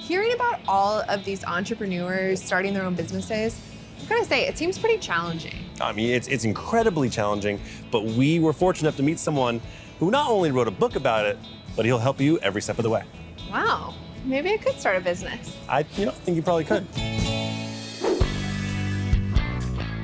Hearing about all of these entrepreneurs starting their own businesses, I'm gonna say it seems pretty challenging. I mean, it's incredibly challenging, but we were fortunate enough to meet someone who not only wrote a book about it, but he'll help you every step of the way. Wow, maybe I could start a business. I think you probably could.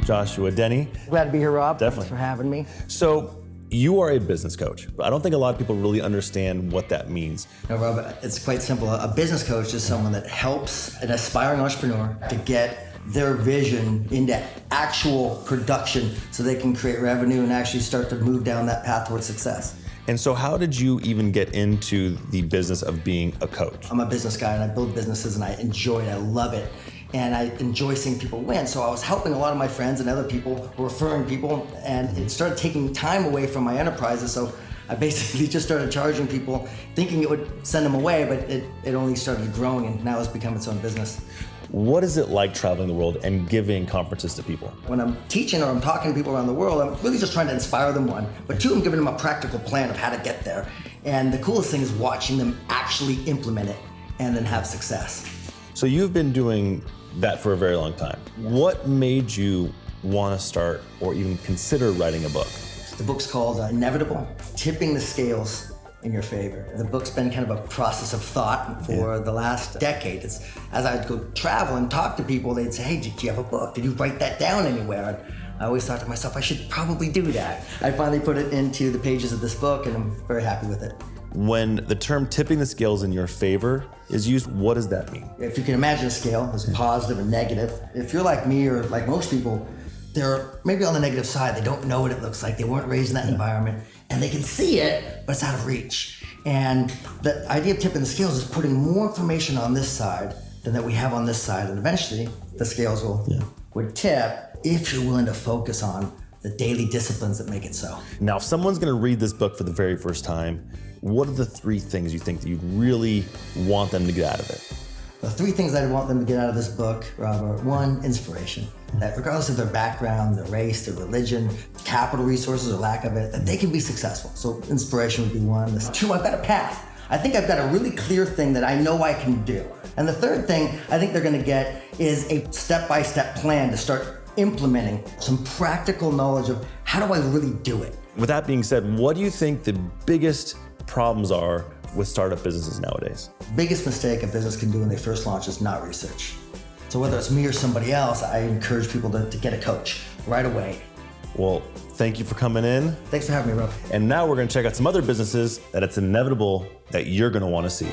Joshua, Denny. Glad to be here, Rob. Definitely. Thanks for having me. So you are a business coach, but I don't think a lot of people really understand what that means. No, Rob, it's quite simple. A business coach is someone that helps an aspiring entrepreneur to get their vision into actual production so they can create revenue and actually start to move down that path towards success. And so how did you even get into the business of being a coach? I'm a business guy and I build businesses and I enjoy it, I love it. And I enjoy seeing people win. So I was helping a lot of my friends and other people, referring people, and it started taking time away from my enterprises. So I basically just started charging people, thinking it would send them away, but it only started growing and now it's become its own business. What is it like traveling the world and giving conferences to people? When I'm teaching or I'm talking to people around the world, I'm really just trying to inspire them, one, but two, I'm giving them a practical plan of how to get there. And the coolest thing is watching them actually implement it and then have success. So you've been doing that for a very long time. What made you want to start or even consider writing a book? The book's called Inevitable, Tipping the Scales in Your Favor. The book's been kind of a process of thought for the last decade. As I'd go travel and talk to people, they'd say, hey, did you have a book? Did you write that down anywhere? And I always thought to myself, I should probably do that. I finally put it into the pages of this book and I'm very happy with it. When the term tipping the scales in your favor is used, what does that mean? If you can imagine a scale, there's positive and negative. If you're like me or like most people, they're maybe on the negative side. They don't know what it looks like. They weren't raised in that environment and they can see it, but it's out of reach. And the idea of tipping the scales is putting more information on this side than that we have on this side. And eventually the scales would tip if you're willing to focus on the daily disciplines that make it so. Now, if someone's gonna read this book for the very first time, what are the three things you think that you really want them to get out of it? The three things I want them to get out of this book, Rob, are one, inspiration. That regardless of their background, their race, their religion, capital resources or lack of it, that they can be successful. So inspiration would be one. Two, I've got a path. I think I've got a really clear thing that I know I can do. And the third thing I think they're gonna get is a step-by-step plan to start implementing some practical knowledge of how do I really do it. With that being said, what do you think the biggest problems are with startup businesses nowadays? Biggest mistake a business can do when they first launch is not research. So whether it's me or somebody else, I encourage people to get a coach right away. Well, thank you for coming in. Thanks for having me, Rob. And now we're gonna check out some other businesses that it's inevitable that you're gonna wanna see.